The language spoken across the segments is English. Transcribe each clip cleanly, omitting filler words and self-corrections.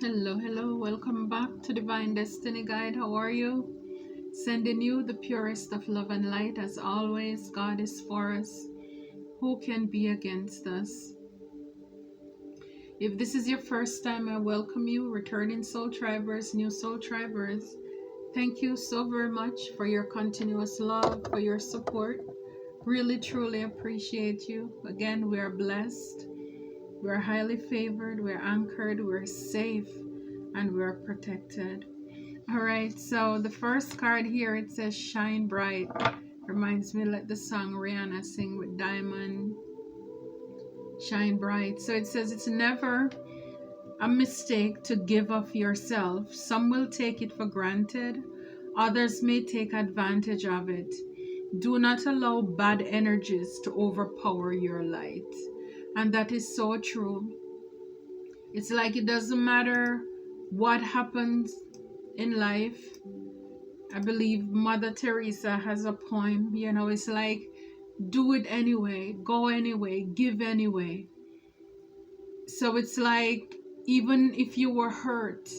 Hello, hello, welcome back to Divine Destiny Guide. How are you? Sending you the purest of love and light. As always, God is for us. Who can be against us? If this is your first time, I welcome you, returning soul tribers, new soul tribers. Thank you so very much for your continuous love, for your support. Really, truly appreciate you. Again, we are blessed. We're highly favored. We're anchored. We're safe. And we're protected. All right, so the first card here, it says shine bright. Reminds me like the song Rihanna sing with Diamond, shine bright. So it says it's never a mistake to give of yourself. Some will take it for granted. Others may take advantage of it. Do not allow bad energies to overpower your light. And that is so true. It's like it doesn't matter what happens in life. I believe Mother Teresa has a poem, it's like do it anyway, go anyway, give anyway. So it's like even if you were hurt,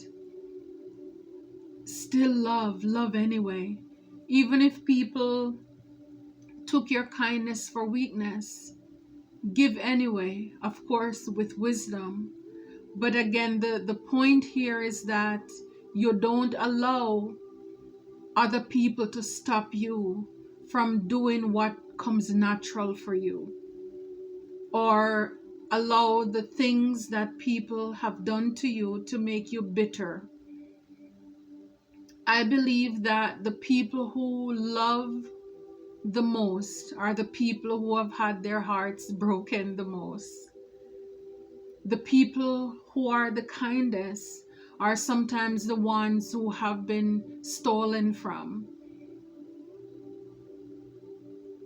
still love anyway. Even if people took your kindness for weakness, give anyway, of course with wisdom. But again, the point here is that you don't allow other people to stop you from doing what comes natural for you, or allow the things that people have done to you to make you bitter. I believe that the people who love the most are the people who have had their hearts broken the most. The people who are the kindest are sometimes the ones who have been stolen from.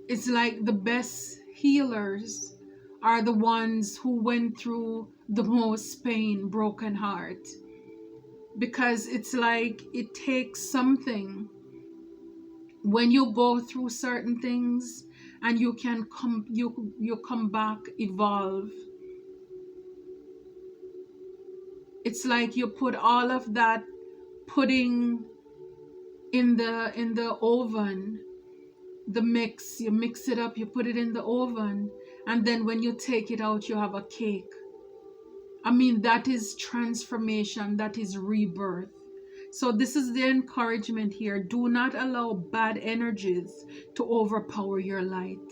It's like the best healers are the ones who went through the most pain, broken heart. Because it's like it takes something when you go through certain things, and you come back evolve. It's like you put all of that pudding in the oven, the mix, you mix it up, you put it in the oven, and then when you take it out, you have a cake. I mean, that is transformation, that is rebirth. So this is the encouragement here. Do not allow bad energies to overpower your light,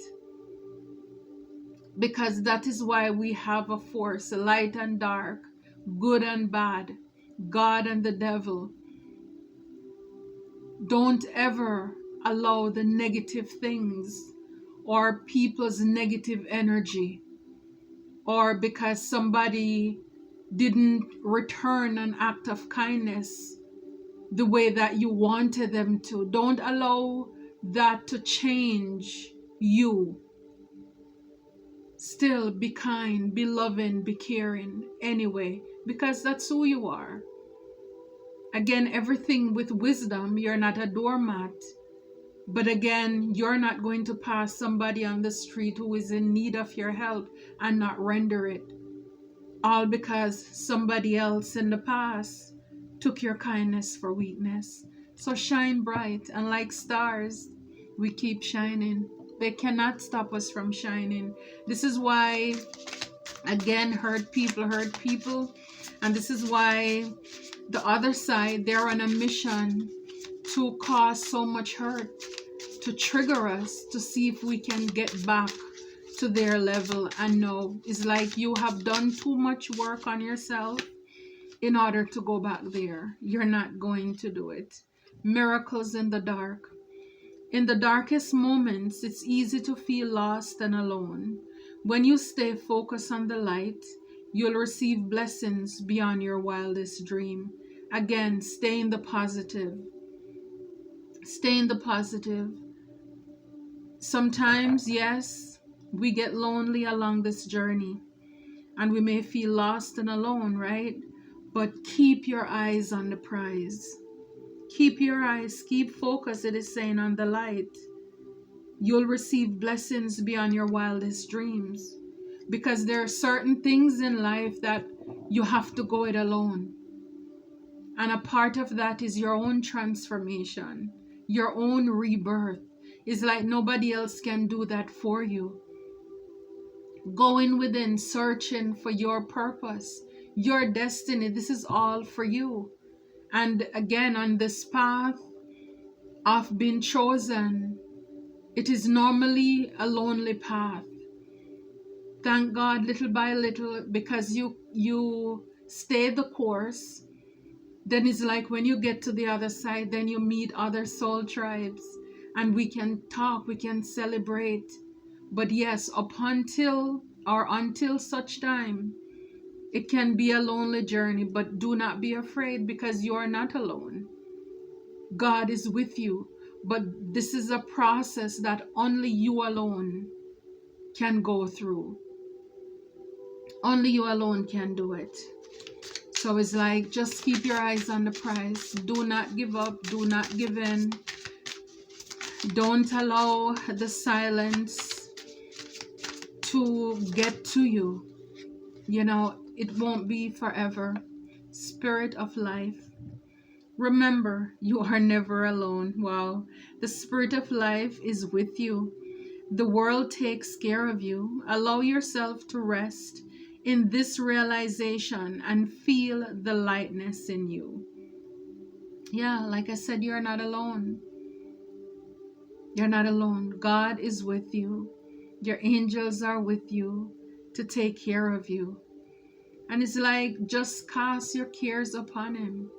because that is why we have a force, light and dark, good and bad, God and the devil. Don't ever allow the negative things or people's negative energy, or because somebody didn't return an act of kindness the way that you wanted them to. Don't allow that to change you. Still be kind, be loving, be caring anyway, because that's who you are. Again, everything with wisdom. You're not a doormat. But again, you're not going to pass somebody on the street who is in need of your help and not render it. All because somebody else in the past took your kindness for weakness. So shine bright, and like stars, we keep shining. They cannot stop us from shining. This is why, again, hurt people. And this is why the other side, they're on a mission to cause so much hurt, to trigger us, to see if we can get back to their level. And no, it's like you have done too much work on yourself in order to go back there. You're not going to do it. Miracles in the dark. In the darkest moments, it's easy to feel lost and alone. When you stay focused on the light, you'll receive blessings beyond your wildest dream. Again, stay in the positive. Stay in the positive. Sometimes, yes, we get lonely along this journey, and we may feel lost and alone, right? But keep your eyes on the prize. Keep your eyes, keep focused, it is saying, on the light. You'll receive blessings beyond your wildest dreams, because there are certain things in life that you have to go it alone. And a part of that is your own transformation, your own rebirth. It's like nobody else can do that for you. Going within, searching for your purpose, your destiny. This is all for you. And again, on this path of being chosen, it is normally a lonely path. Thank God, little by little, because you stay the course. Then it's like when you get to the other side, then you meet other soul tribes, and we can talk, we can celebrate. But yes, until such time, it can be a lonely journey. But do not be afraid, because you are not alone. God is with you. But this is a process that only you alone can go through. Only you alone can do it. So it's like, just keep your eyes on the prize. Do not give up. Do not give in. Don't allow the silence to get to you. You know, it won't be forever. Spirit of life. Remember, you are never alone. Wow. The Spirit of life is with you. The world takes care of you. Allow yourself to rest in this realization and feel the lightness in you. Yeah, like I said, you're not alone. You're not alone. God is with you. Your angels are with you to take care of you. And it's like, just cast your cares upon Him.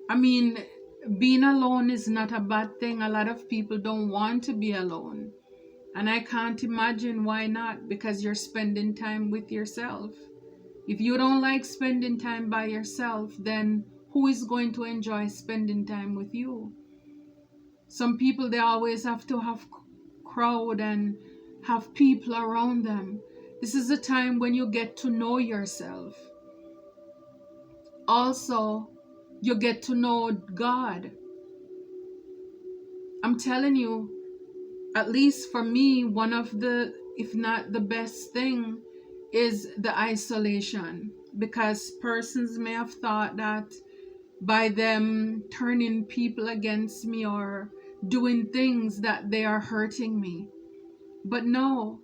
I mean, being alone is not a bad thing. A lot of people don't want to be alone. And I can't imagine why not, because you're spending time with yourself. If you don't like spending time by yourself, then who is going to enjoy spending time with you? Some people, they always have to have crowd and have people around them. This is a time when you get to know yourself. Also, you get to know God. I'm telling you, at least for me, one of the, if not the best thing, is the isolation. Because persons may have thought that by them turning people against me or doing things that they are hurting me. But no,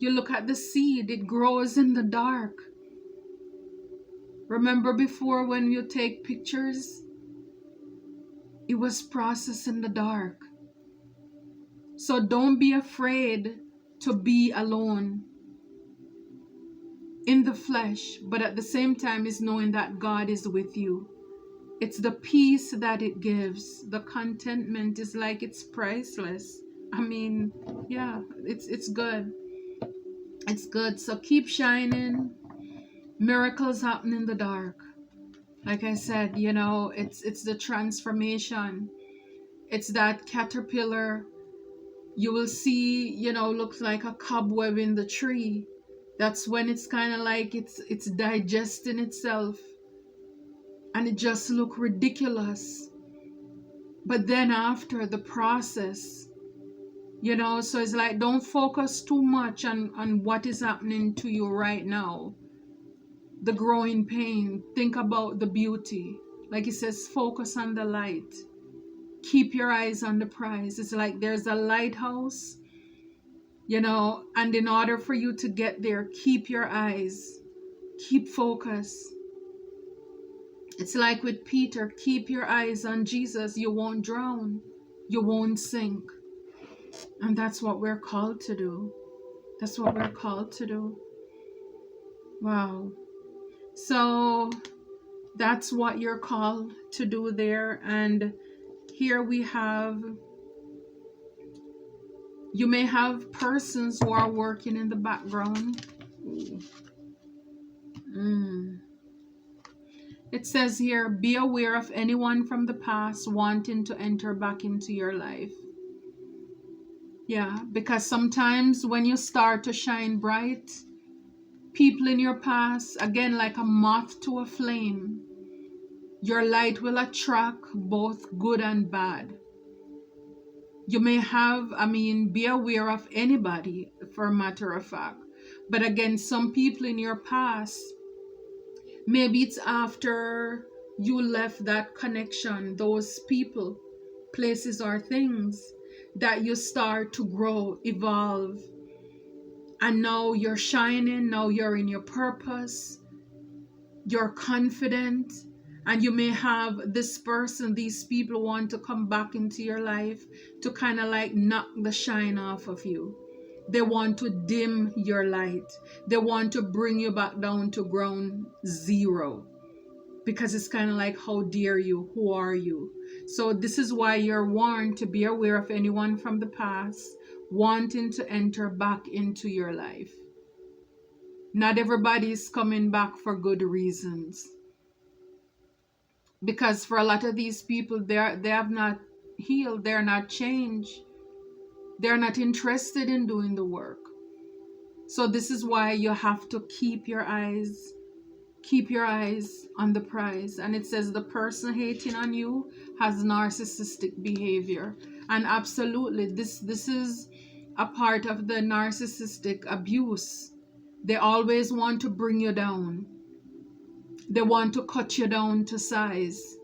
you look at the seed, it grows in the dark. Remember before, when you take pictures, it was processed in the dark. So don't be afraid to be alone in the flesh, but at the same time is knowing that God is with you. It's the peace that it gives. The contentment is like, it's priceless. I mean, yeah, it's good. It's good. So keep shining. Miracles happen in the dark. Like I said, you know, it's the transformation. It's that caterpillar. You will see, you know, looks like a cobweb in the tree. That's when it's kind of like it's digesting itself. And it just look ridiculous. But then after the process, you know, so it's like, don't focus too much on what is happening to you right now. The growing pain. Think about the beauty. Like it says, focus on the light. Keep your eyes on the prize. It's like there's a lighthouse, you know, and in order for you to get there, keep your eyes, keep focus. It's like with Peter, keep your eyes on Jesus. You won't drown. You won't sink. And that's what we're called to do. That's what we're called to do. Wow. So that's what you're called to do there. And here we have, you may have persons who are working in the background. It says here, be aware of anyone from the past wanting to enter back into your life. Yeah, because sometimes when you start to shine bright, people in your past, again, like a moth to a flame, your light will attract both good and bad. You may have, be aware of anybody, for a matter of fact. But again, some people in your past, maybe it's after you left that connection, those people, places, or things, that you start to grow, evolve, and now you're shining, now you're in your purpose, you're confident, and you may have this person, these people want to come back into your life to kind of like knock the shine off of you. They want to dim your light. They want to bring you back down to ground zero, because it's kind of like, how dare you? Who are you? So this is why you're warned to be aware of anyone from the past wanting to enter back into your life. Not everybody is coming back for good reasons, because for a lot of these people, they have not healed, they're not changed, they're not interested in doing the work. So this is why you have to keep your eyes on the prize. And it says the person hating on you has narcissistic behavior. And absolutely, this is a part of the narcissistic abuse. They always want to bring you down. They want to cut you down to size.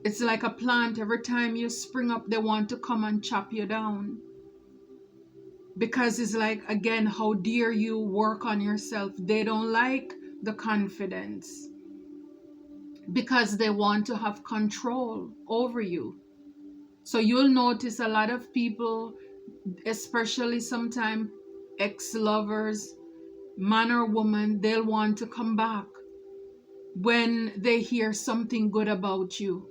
It's like a plant. Every time you spring up, they want to come and chop you down. Because it's like, again, how dare you work on yourself? They don't like the confidence, because they want to have control over you. So you'll notice a lot of people, especially sometimes ex-lovers, man or woman, they'll want to come back when they hear something good about you,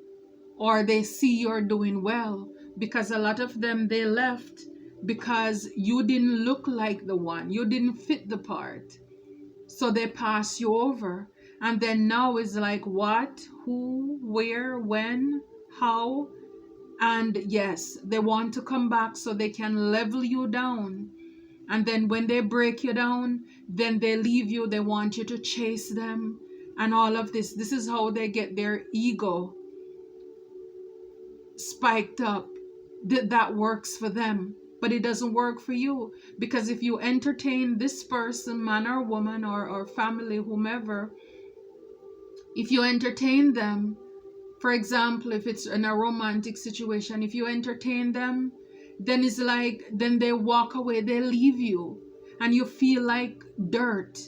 or they see you're doing well, because a lot of them, they left because you didn't look like the one, you didn't fit the part. So they pass you over. And then now it's like, what, who, where, when, how? And yes, they want to come back so they can level you down. And then when they break you down, then they leave you. They want you to chase them and all of this. This is how they get their ego spiked up. That works for them. But it doesn't work for you, because if you entertain this person, man or woman, or family, whomever, if you entertain them, for example, if it's in a romantic situation, if you entertain them, then it's like, then they walk away, they leave you, and you feel like dirt.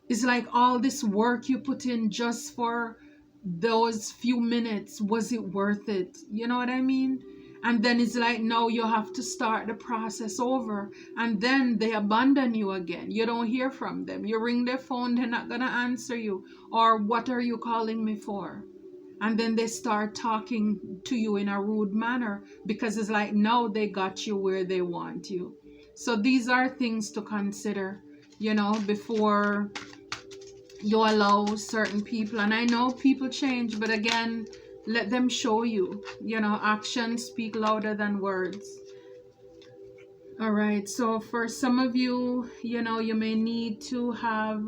It's like all this work you put in just for those few minutes, was it worth it? You know what I mean? And then it's like, now you have to start the process over. And then they abandon you again. You don't hear from them. You ring their phone, they're not going to answer you. Or, what are you calling me for? And then they start talking to you in a rude manner, because it's like, now they got you where they want you. So these are things to consider, before you allow certain people. And I know people change, but again, let them show you. Actions speak louder than words. All right, so for some of you, you may need to have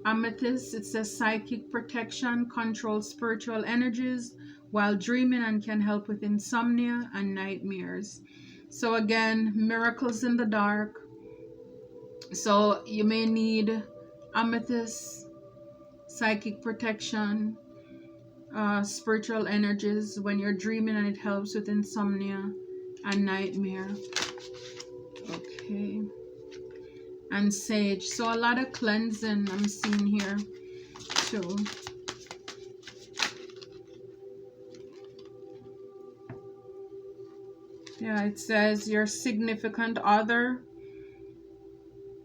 amethyst. It says psychic protection, controls spiritual energies while dreaming, and can help with insomnia and nightmares. So again, miracles in the dark. So you may need amethyst, psychic protection, spiritual energies when you're dreaming, and it helps with insomnia and nightmare. Okay. And sage. So a lot of cleansing I'm seeing here too. Yeah, it says your significant other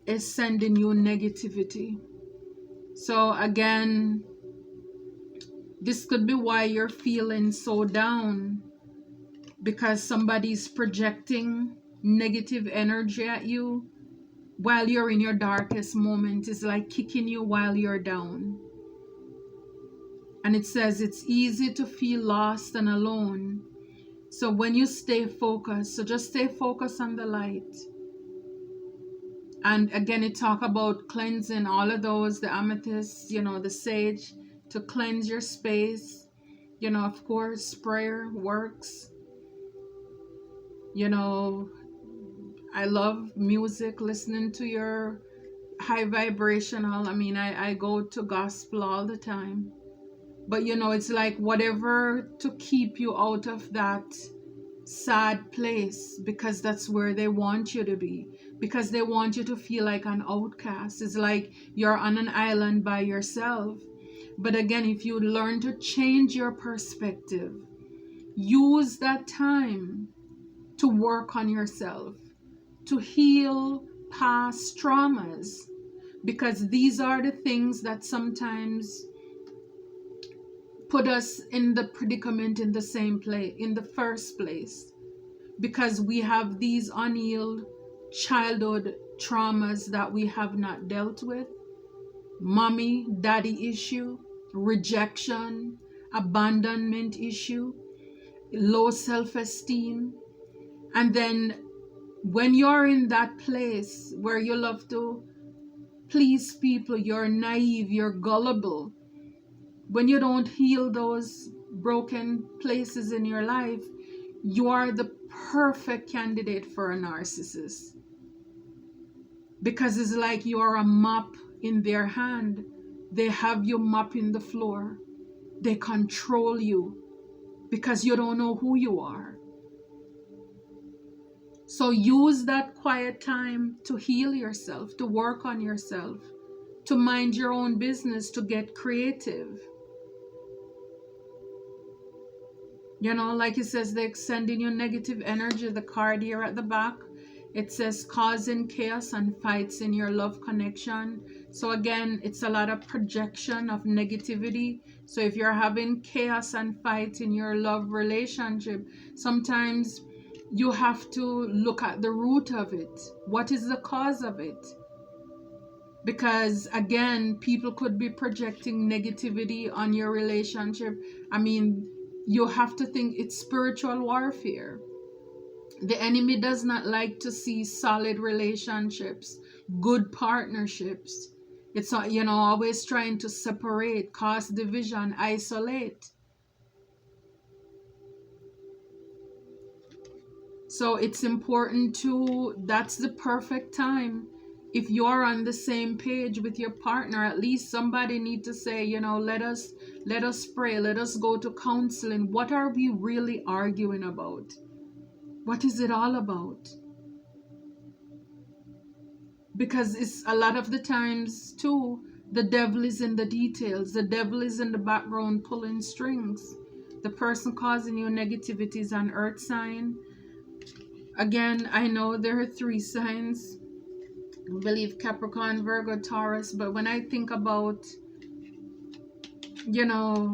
is sending you negativity. So again, this could be why you're feeling so down, because somebody's projecting negative energy at you while you're in your darkest moment. It's like kicking you while you're down. And it says it's easy to feel lost and alone. So when you stay focused, so just stay focused on the light. And again, it talk about cleansing all of those, the amethyst, the sage, to cleanse your space. Of course, prayer works. I love music, listening to your high vibrational. I go to gospel all the time. But you know, it's like whatever to keep you out of that sad place, because that's where they want you to be, because they want you to feel like an outcast. It's like you're on an island by yourself. But again, if you learn to change your perspective, use that time to work on yourself, to heal past traumas, because these are the things that sometimes put us in the predicament in the same place, in the first place, because we have these unhealed childhood traumas that we have not dealt with. Mommy, daddy issue, rejection, abandonment issue, low self-esteem. And then when you're in that place where you love to please people, you're naive, you're gullible, when you don't heal those broken places in your life, you are the perfect candidate for a narcissist. Because it's like you are a mop in their hand. They have you mopping the floor. They control you because you don't know who you are. So use that quiet time to heal yourself, to work on yourself, to mind your own business, to get creative. You know, like it says, they're sending you negative energy. The card here at the back, it says causing chaos and fights in your love connection. So again, it's a lot of projection of negativity. So if you're having chaos and fight in your love relationship, sometimes you have to look at the root of it. What is the cause of it? Because again, people could be projecting negativity on your relationship. I mean, you have to think it's spiritual warfare. The enemy does not like to see solid relationships, good partnerships. It's not, you know, always trying to separate, cause division, isolate. So it's important to, that's the perfect time. If you're on the same page with your partner, at least somebody need to say, you know, let us pray, let us go to counseling. What are we really arguing about? What is it all about? Because it's a lot of the times too, the devil is in the details. The devil is in the background pulling strings. The person causing you negativity is an earth sign. Again, I know there are 3 signs. I believe Capricorn, Virgo, Taurus. But when I think about, you know,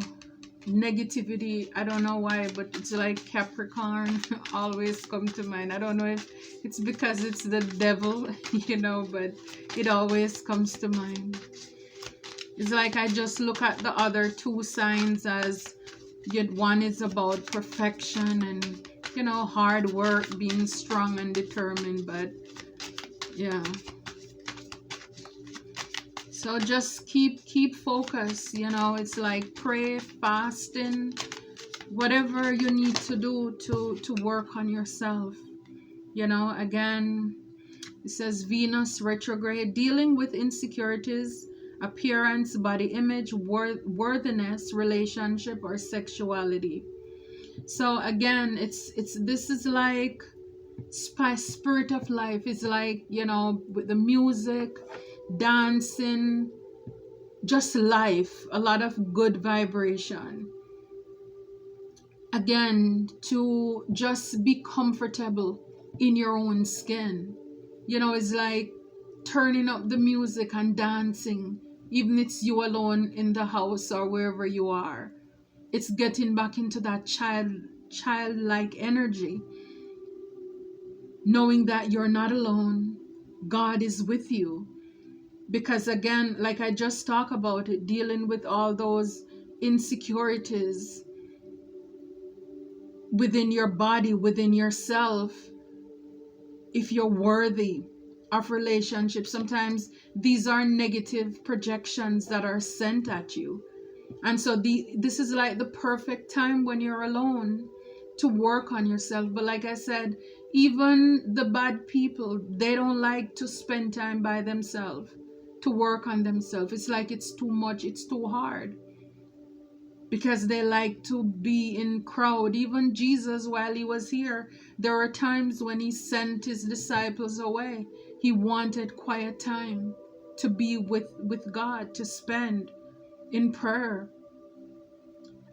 negativity, I don't know why, but it's like Capricorn always come to mind. I don't know if it's because it's the devil, you know, but it always comes to mind. It's like I just look at the other 2 signs as, yet one is about perfection and, you know, hard work, being strong and determined. But yeah, so just keep focus. You know, it's like pray, fasting, whatever you need to do to work on yourself. You know, again, it says Venus retrograde, dealing with insecurities, appearance, body image, worthiness, relationship, or sexuality. So again, it's this is like spirit of life. It's like, you know, with the music, dancing, just life, a lot of good vibration. Again, to just be comfortable in your own skin. You know, it's like turning up the music and dancing, even if it's you alone in the house or wherever you are. It's getting back into that childlike energy, knowing that you're not alone. God is with you. Because again, like I just talked about it, dealing with all those insecurities within your body, within yourself, if you're worthy of relationships. Sometimes these are negative projections that are sent at you. And so this is like the perfect time when you're alone to work on yourself. But like I said, even the bad people, they don't like to spend time by themselves, to work on themselves. It's like it's too much, it's too hard. because they like to be in crowd. Even Jesus, while he was here, there were times when he sent his disciples away. He wanted quiet time to be with God, to spend in prayer.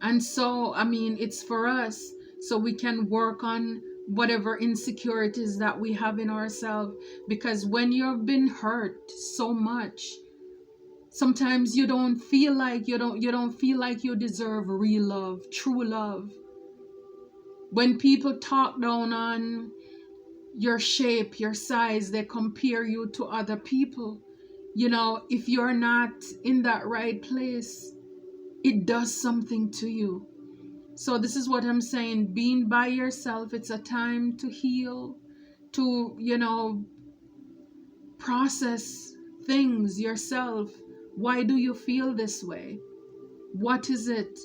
And so, I mean, it's for us so we can work on whatever insecurities that we have in ourselves. Because when you've been hurt so much, sometimes you don't feel like you don't feel like you deserve real love, true love. When people talk down on your shape, your size, they compare you to other people. You know, if you're not in that right place, it does something to you. So this is what I'm saying. Being by yourself, it's a time to heal, to, you know, process things yourself. Why do you feel this way? What is it?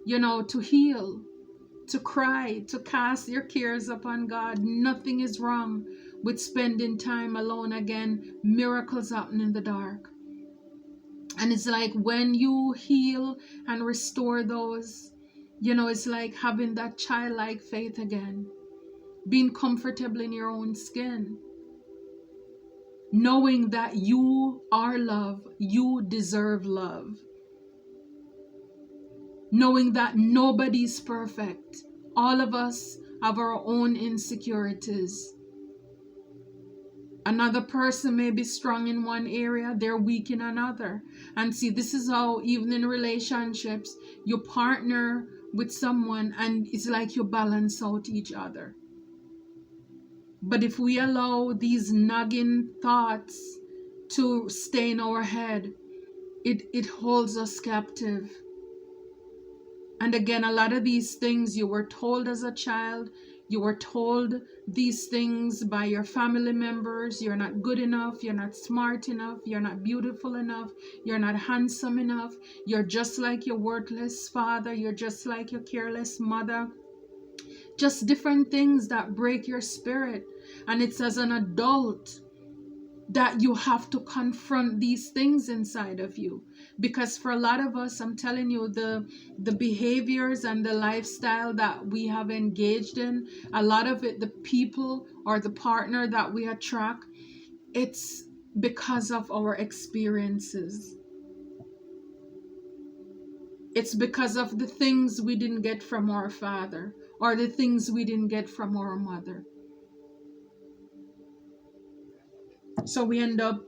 You know, to heal, to cry, to cast your cares upon God. Nothing is wrong with spending time alone again. Miracles happen in the dark. And it's like when you heal and restore those, you know, it's like having that childlike faith again, being comfortable in your own skin, knowing that you are love, you deserve love, knowing that nobody's perfect. All of us have our own insecurities. Another person may be strong in one area, they're weak in another. And see, this is how even in relationships, you partner with someone and it's like you balance out each other. But if we allow these nagging thoughts to stay in our head, it holds us captive. And again, a lot of these things you were told as a child, you were told these things by your family members. You're not good enough, you're not smart enough, you're not beautiful enough, you're not handsome enough, you're just like your worthless father, you're just like your careless mother. Just different things that break your spirit. And it's as an adult that you have to confront these things inside of you. Because for a lot of us, I'm telling you, the behaviors and the lifestyle that we have engaged in, a lot of it, the people or the partner that we attract, it's because of our experiences. It's because of the things we didn't get from our father or the things we didn't get from our mother. So we end up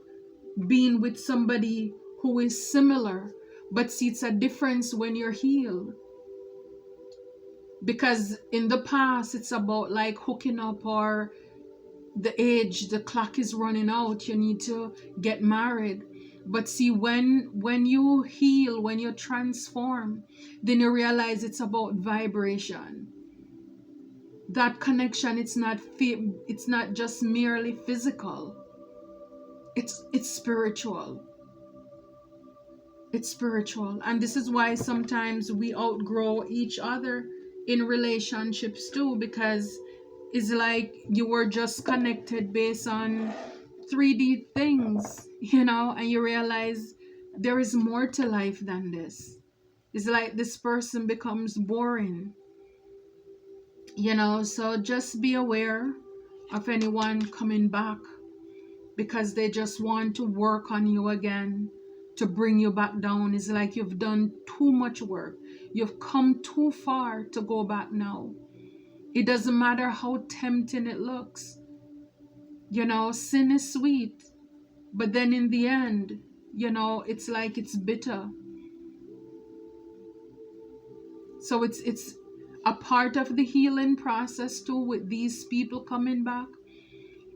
being with somebody who is similar, but see, it's a difference when you're healed. Because in the past, it's about like hooking up, or the age, the clock is running out, you need to get married. But see, when you heal, when you transform, then you realize it's about vibration. That connection, it's not just merely physical. It's spiritual. It's spiritual. And this is why sometimes we outgrow each other in relationships too, because it's like you were just connected based on 3D things, you know, and you realize there is more to life than this. It's like this person becomes boring, you know. So just be aware of anyone coming back because they just want to work on you again, to bring you back down. It's like you've done too much work. You've come too far to go back now. It doesn't matter how tempting it looks. You know, sin is sweet, but then in the end, you know, it's like it's bitter. So it's a part of the healing process too, with these people coming back.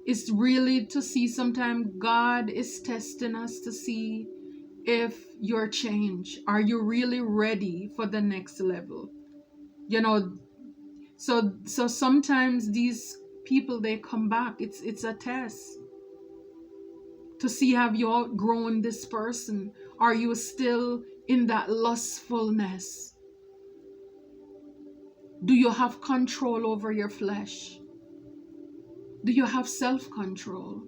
It's really to see, sometimes God is testing us to see if you're changed. Are you really ready for the next level? You know, so sometimes these people, they come back. It's a test to see, have you outgrown this person? Are you still in that lustfulness? Do you have control over your flesh? Do you have self-control?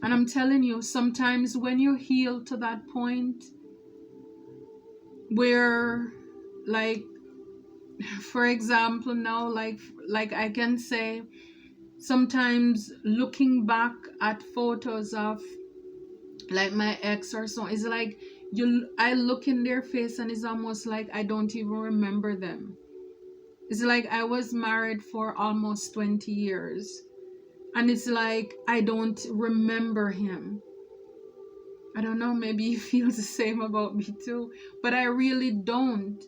And I'm telling you, sometimes when you heal to that point, where, like, for example, now, like I can say, sometimes looking back at photos of like my ex or so, it's like I look in their face and it's almost like I don't even remember them. It's like I was married for almost 20 years and it's like I don't remember him. I don't know, maybe you feel the same about me too, but I really don't.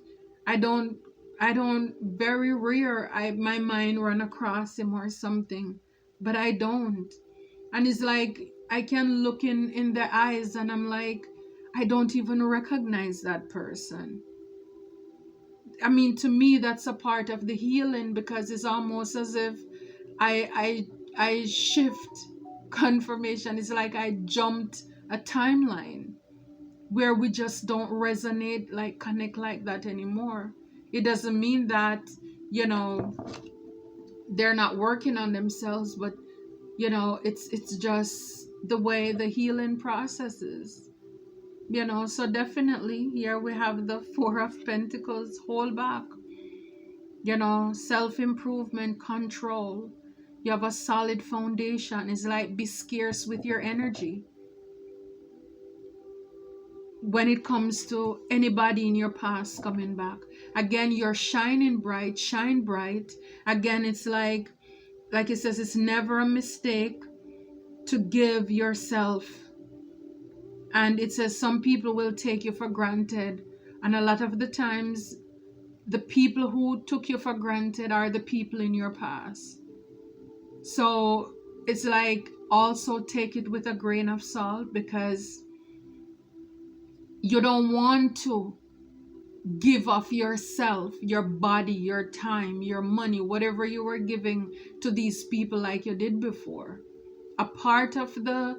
I don't I don't very rare my mind run across him or something, but I don't. And it's like I can look in their eyes and I'm like I don't even recognize that person. I mean, to me that's a part of the healing, because it's almost as if I shift confirmation. It's like I jumped a timeline where we just don't resonate, like connect like that anymore. It doesn't mean that, you know, they're not working on themselves, but you know, it's just the way the healing process is. You know, so definitely here we have the Four of Pentacles, hold back, you know, self-improvement, control. You have a solid foundation. It's like be scarce with your energy when it comes to anybody in your past coming back. Again, you're shining bright, shine bright. Again, it's like it says, it's never a mistake to give yourself. And it says some people will take you for granted, and a lot of the times the people who took you for granted are the people in your past. So it's like also take it with a grain of salt, because you don't want to give of yourself, your body, your time, your money, whatever you were giving to these people like you did before. A part of the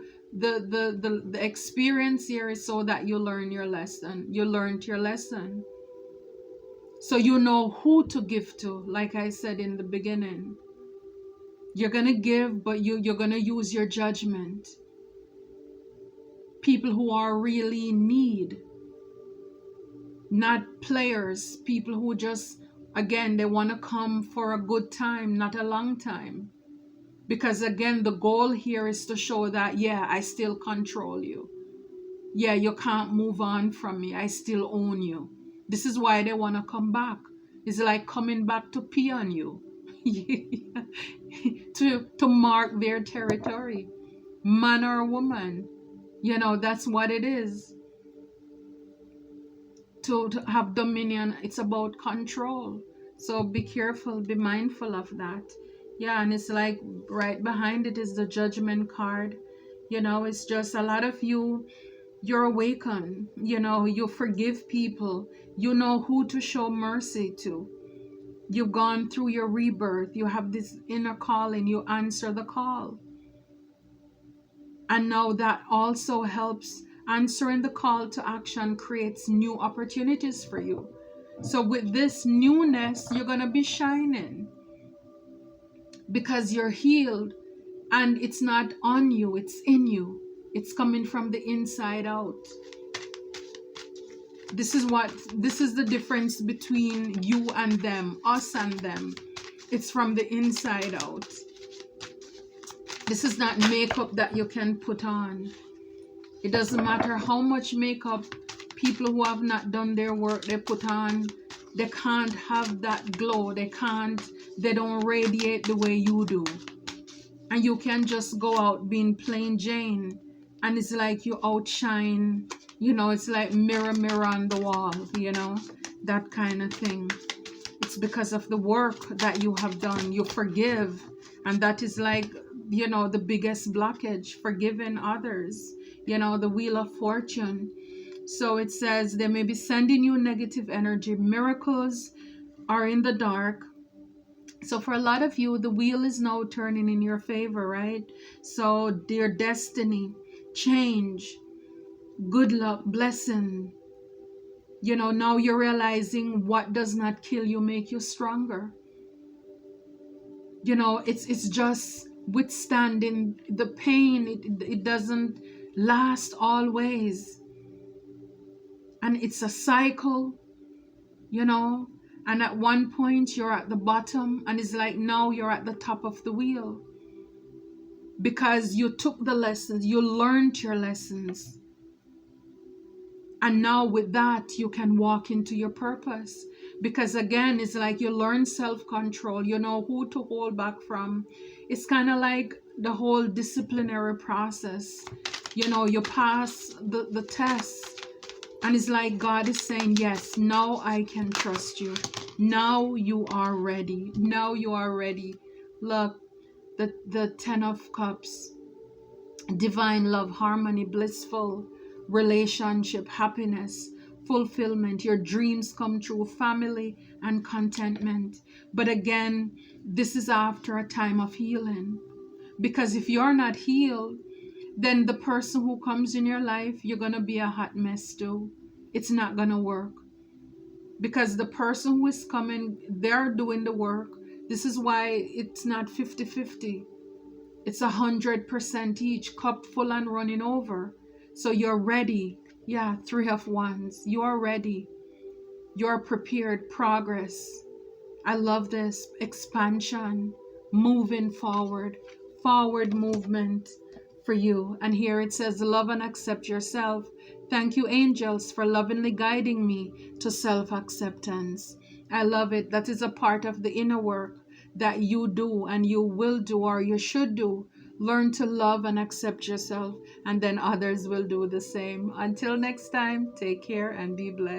experience here is so that you learn your lesson. You learned your lesson. So you know who to give to. Like I said in the beginning, you're gonna give, but you're gonna use your judgment. People who are really in need, not players, people who just, again, they want to come for a good time, not a long time. Because again, the goal here is to show that, yeah, I still control you. Yeah, you can't move on from me. I still own you. This is why they want to come back. It's like coming back to pee on you. to mark their territory. Man or woman. You know, that's what it is. To have dominion, it's about control. So be careful, be mindful of that. Yeah, and it's like right behind it is the Judgment card. You know, it's just a lot of you're awakened. You know, you forgive people. You know who to show mercy to. You've gone through your rebirth. You have this inner calling. You answer the call. And now that also helps. Answering the call to action creates new opportunities for you. So with this newness, you're going to be shining because you're healed, and it's not on you, it's in you. It's coming from the inside out. This is the difference between you and them, us and them. It's from the inside out. This is not makeup that you can put on. It doesn't matter how much makeup people who have not done their work they put on, they can't have that glow. They don't radiate the way you do. And you can just go out being plain Jane, and it's like you outshine, you know, it's like mirror on the wall, you know, that kind of thing. It's because of the work that you have done. You forgive, and that is like, you know, the biggest blockage, forgiving others. You know, the Wheel of Fortune. So it says they may be sending you negative energy. Miracles are in the dark. So for a lot of you, the wheel is now turning in your favor, right? So dear destiny, change, good luck, blessing. You know, now you're realizing what does not kill you make you stronger. You know, it's just withstanding the pain. It doesn't last always. and it's a cycle, you know. And at one point you're at the bottom, and it's like now you're at the top of the wheel because you took the lessons, you learned your lessons. And now with that, you can walk into your purpose. Because again, it's like you learn self-control, you know who to hold back from. It's kind of like the whole disciplinary process. You know, you pass the test. And it's like God is saying, yes, now I can trust you. Now you are ready. Now you are ready. Look, the 10 of Cups. Divine love, harmony, blissful relationship, happiness, fulfillment, your dreams come true, family and contentment. But again, this is after a time of healing. Because if you're not healed, then the person who comes in your life, you're going to be a hot mess too. It's not going to work. Because the person who is coming, they're doing the work. This is why it's not 50-50. It's 100% each, cup full and running over. So you're ready. Yeah, 3 of Wands. You are ready. You're prepared. Progress. I love this. Expansion. Moving forward. Forward movement for you. And here it says, love and accept yourself. Thank you, angels, for lovingly guiding me to self-acceptance. I love it. That is a part of the inner work that you do and you will do, or you should do. Learn to love and accept yourself, and then others will do the same. Until next time, take care and be blessed.